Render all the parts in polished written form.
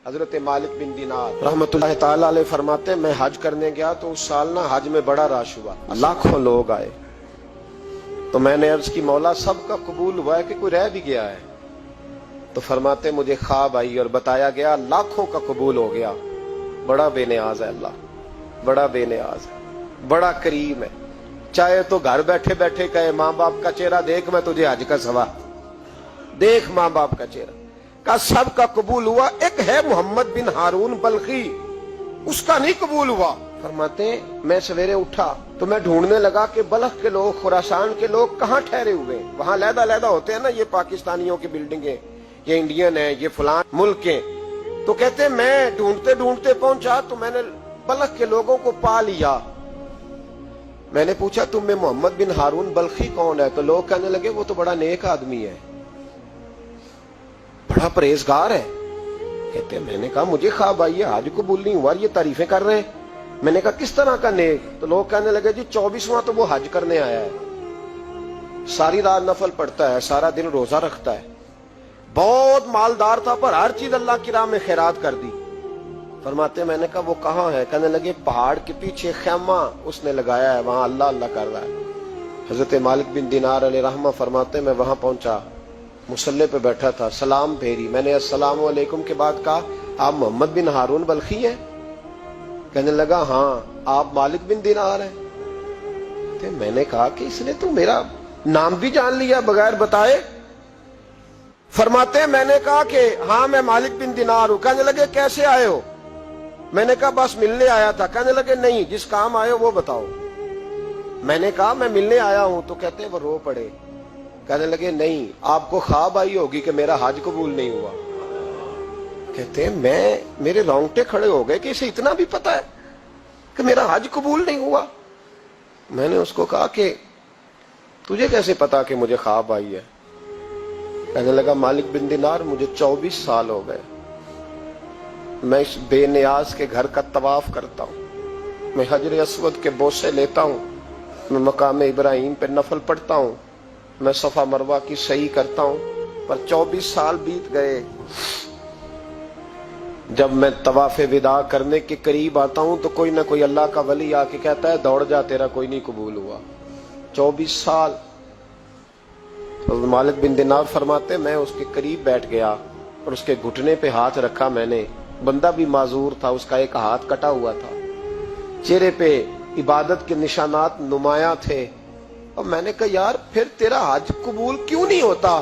حضرت مالک بن دینار رحمتہ اللہ تعالی علیہ فرماتے ہیں میں حج کرنے گیا تو اس سال نا حج میں بڑا رش ہوا، لاکھوں لوگ آئے، تو میں نے عرض کی مولا سب کا قبول ہوا ہے کہ کوئی رہ بھی گیا ہے؟ تو فرماتے مجھے خواب آئی اور بتایا گیا لاکھوں کا قبول ہو گیا۔ بڑا بے نیاز ہے اللہ، بڑا بے نیاز ہے، بڑا کریم ہے۔ چاہے تو گھر بیٹھے بیٹھے کہے ماں باپ کا چہرہ دیکھ میں تجھے حج کا ثواب دیکھ، ماں باپ کا چہرہ کا سب کا قبول ہوا، ایک ہے محمد بن ہارون بلخی، اس کا نہیں قبول ہوا۔ فرماتے ہیں میں سویرے اٹھا تو میں ڈھونڈنے لگا کہ بلخ کے لوگ، خراسان کے لوگ کہاں ٹھہرے ہوئے ہیں، وہاں علیحدہ علیحدہ ہوتے ہیں نا، یہ پاکستانیوں کی بلڈنگیں، یہ انڈین ہیں، یہ فلان ملک کے۔ تو کہتے ہیں میں ڈھونڈتے ڈھونڈتے پہنچا تو میں نے بلخ کے لوگوں کو پا لیا۔ میں نے پوچھا تم میں محمد بن ہارون بلخی کون ہے؟ تو لوگ کہنے لگے وہ تو بڑا نیک آدمی ہے، بڑا پرہیزگار ہے۔ کہتے ہیں میں نے کہا مجھے خواب آئی ہے، حج قبول نہیں ہوا، یہ تعریفیں کر رہے ہیں۔ میں نے کہا کس طرح کا نیک؟ تو لوگ کہنے لگے جی 24واں تو وہ حج کرنے آیا ہے، ساری رات نفل پڑھتا ہے، سارا دن روزہ رکھتا ہے، بہت مالدار تھا پر ہر چیز اللہ کی راہ میں خیرات کر دی۔ فرماتے میں نے کہا وہ کہاں ہے؟ کہنے لگے پہاڑ کے پیچھے خیمہ اس نے لگایا ہے، وہاں اللہ اللہ کر رہا ہے۔ حضرت مالک بن دینار علیہ رحمہ فرماتے میں وہاں پہنچا، مصلی پہ بیٹھا تھا، سلام پھیری، میں نے السلام علیکم کے بعد کہا آپ محمد بن ہارون بلخی ہیں؟ کہنے لگا ہاں۔ آپ مالک بن دینار ہیں؟ تو میں نے کہا کہ اس نے تو میرا نام بھی جان لیا بغیر بتائے۔ فرماتے ہیں میں نے کہا کہ ہاں میں مالک بن دینار ہوں۔ کہنے لگے کیسے آئے ہو؟ میں نے کہا بس ملنے آیا تھا۔ کہنے لگے نہیں، جس کام آئے ہو وہ بتاؤ۔ میں نے کہا میں ملنے آیا ہوں۔ تو کہتے ہیں وہ رو پڑے، کہنے لگے نہیں آپ کو خواب آئی ہوگی کہ میرا حج قبول نہیں ہوا۔ کہتے ہیں میرے رونگٹے کھڑے ہو گئے کہ اسے اتنا بھی پتا ہے کہ میرا حج قبول نہیں ہوا۔ میں نے اس کو کہا کہ تجھے کیسے پتا کہ مجھے خواب آئی ہے؟ کہنے لگا مالک بن دینار مجھے 24 سال ہو گئے، میں اس بے نیاز کے گھر کا طواف کرتا ہوں، میں حجر اسود کے بوسے لیتا ہوں، میں مقام ابراہیم پہ نفل پڑھتا ہوں، میں صفا مروہ کی سعی کرتا ہوں، پر 24 سال بیت گئے۔ جب میں طواف وداع کرنے کے قریب آتا ہوں تو کوئی نہ کوئی اللہ کا ولی آ کے کہتا ہے دوڑ جا تیرا کوئی نہیں قبول ہوا۔ 24 سال۔ مالک بن دینار فرماتے میں اس کے قریب بیٹھ گیا اور اس کے گھٹنے پہ ہاتھ رکھا، میں نے، بندہ بھی معذور تھا، اس کا ایک ہاتھ کٹا ہوا تھا، چہرے پہ عبادت کے نشانات نمایاں تھے، اور میں نے کہا یار پھر تیرا حج قبول کیوں نہیں ہوتا؟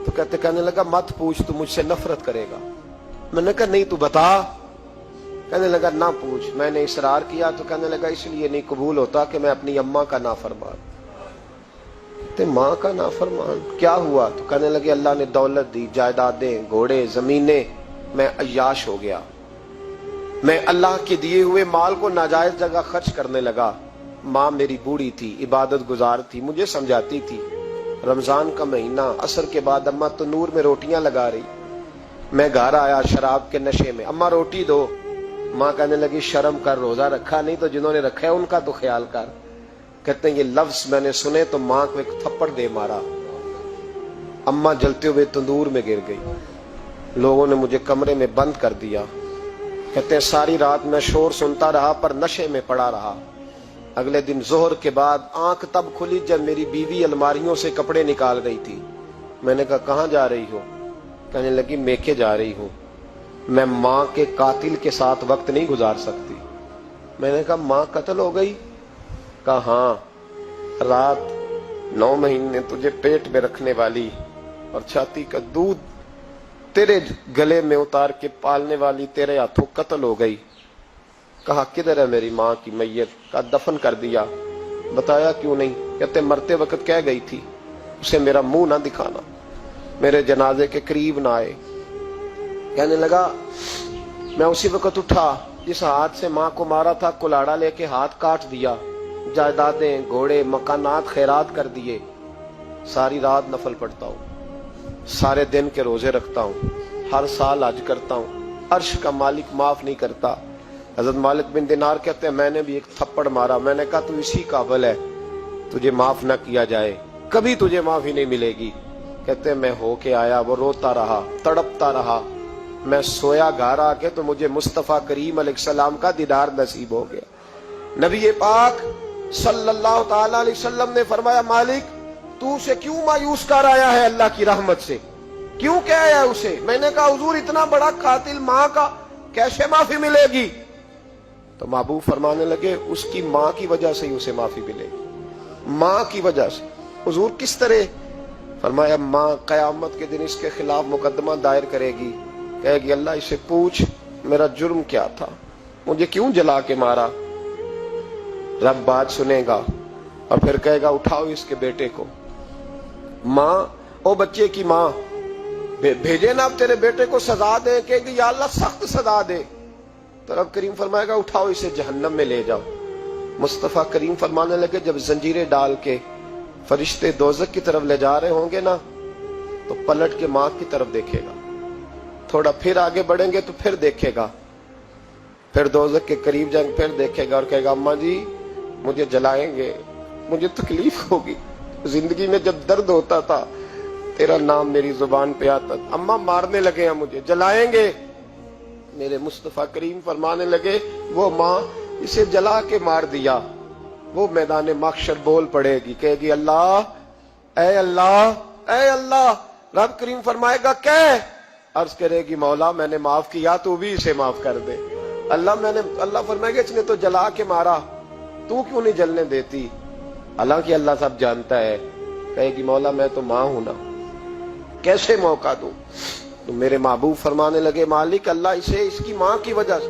تو کہنے لگا مت پوچھ، تو مجھ سے نفرت کرے گا۔ میں نے کہا نہیں تو بتا۔ کہنے لگا نہ پوچھ۔ میں نے اصرار کیا تو کہنے لگا اس لیے نہیں قبول ہوتا کہ میں اپنی اماں کا نافرمان۔ تو ماں کا نافرمان کیا ہوا؟ تو کہنے لگے اللہ نے دولت دی، جائیدادیں، گھوڑے، زمینیں، میں عیاش ہو گیا، میں اللہ کے دیے ہوئے مال کو ناجائز جگہ خرچ کرنے لگا۔ ماں میری بوڑھی تھی، عبادت گزار تھی، مجھے سمجھاتی تھی۔ رمضان کا مہینہ، عصر کے بعد اماں تنور میں روٹیاں لگا رہی، میں گھر آیا شراب کے نشے میں، اماں روٹی دو۔ ماں کہنے لگی شرم کر، روزہ رکھا نہیں تو جنہوں نے رکھا ہے ان کا تو خیال کر۔ کہتے ہیں یہ لفظ میں نے سنے تو ماں کو ایک تھپڑ دے مارا، اماں جلتے ہوئے تندور میں گر گئی، لوگوں نے مجھے کمرے میں بند کر دیا۔ کہتے ہیں ساری رات میں شور سنتا رہا پر نشے میں پڑا رہا۔ اگلے دن ظہر کے بعد آنکھ تب کھلی جب میری بیوی الماریوں سے کپڑے نکال رہی تھی۔ میں نے کہا کہاں جا رہی ہو؟ کہنے لگی میکے جا رہی ہوں، میں ماں کے قاتل کے ساتھ وقت نہیں گزار سکتی۔ میں نے کہا ماں قتل ہو گئی؟ کہا ہاں، رات 9 مہینے تجھے پیٹ میں رکھنے والی اور چھاتی کا دودھ تیرے گلے میں اتار کے پالنے والی تیرے ہاتھوں قتل ہو گئی۔ کہا کدھر ہے میری ماں کی میت؟ کہا دفن کر دیا۔ بتایا کیوں نہیں؟ کہتے مرتے وقت کہہ گئی تھی اسے میرا منہ نہ دکھانا، میرے جنازے کے قریب نہ آئے۔ کہنے لگا میں اسی وقت اٹھا جس ہاتھ سے ماں کو مارا تھا، کلاڑا لے کے ہاتھ کاٹ دیا، جائیدادیں، گھوڑے، مکانات خیرات کر دیے۔ ساری رات نفل پڑھتا ہوں، سارے دن کے روزے رکھتا ہوں، ہر سال حج کرتا ہوں، عرش کا مالک معاف نہیں کرتا۔ حضرت مالک بن دینار کہتے ہیں میں نے بھی ایک تھپڑ مارا، میں نے کہا تو اسی قابل ہے تجھے معاف نہ کیا جائے، کبھی تجھے معافی نہیں ملے گی۔ کہتے ہیں میں ہو کے آیا، وہ روتا رہا، تڑپتا رہا، میں سویا گھر آ کے تو مجھے مصطفیٰ کریم علیہ السلام کا دیدار نصیب ہو گیا۔ نبی پاک صلی اللہ تعالی علیہ وسلم نے فرمایا مالک تو اسے کیوں مایوس کر آیا ہے اللہ کی رحمت سے، کیوں کہہ آیا ہے اسے؟ میں نے کہا حضور اتنا بڑا قاتل ماں کا کیسے معافی ملے گی؟ تو محبوب فرمانے لگے اس کی ماں کی وجہ سے ہی اسے معافی ملے گی، ماں کی وجہ سے۔ حضور کس طرح؟ فرمایا ماں قیامت کے دن اس کے خلاف مقدمہ دائر کرے گی، کہے گی اللہ اسے پوچھ میرا جرم کیا تھا، مجھے کیوں جلا کے مارا؟ رب بات سنے گا اور پھر کہے گا اٹھاؤ اس کے بیٹے کو۔ ماں او بچے کی ماں بھیجے نا اب تیرے بیٹے کو سزا دے، کہے گی یا اللہ سخت سزا دے، تو رب کریم فرمائے گا اٹھاؤ اسے جہنم میں لے جاؤ۔ مصطفیٰ کریم فرمانے لگے جب زنجیریں ڈال کے فرشتے دوزخ کی طرف لے جا رہے ہوں گے نا تو پلٹ کے ماں کی طرف دیکھے گا، تھوڑا پھر آگے بڑھیں گے تو پھر دیکھے گا، پھر دوزخ کے قریب جائیں گے پھر دیکھے گا اور کہے گا اماں جی مجھے جلائیں گے، مجھے تکلیف ہوگی، زندگی میں جب درد ہوتا تھا تیرا نام میری زبان پہ آتا تھا، اماں مارنے لگے ہیں مجھے، جلائیں گے۔ میرے مصطفیٰ کریم فرمانے لگے وہ ماں اسے جلا کے مار دیا، وہ میدان محشر بول پڑے گی، کہے گی اللہ اے اللہ اے اللہ۔ رب کریم فرمائے گا عرض کرے گی مولا میں نے معاف کیا تو بھی اسے معاف کر دے۔ اللہ فرمائے گا اس نے تو جلا کے مارا، تو کیوں نہیں جلنے دیتی؟ حالانکہ اللہ سب جانتا ہے، کہے گی مولا میں تو ماں ہوں نا، کیسے موقع دوں؟ تو میرے محبوب فرمانے لگے مالک اللہ اسے اس کی ماں کی وجہ سے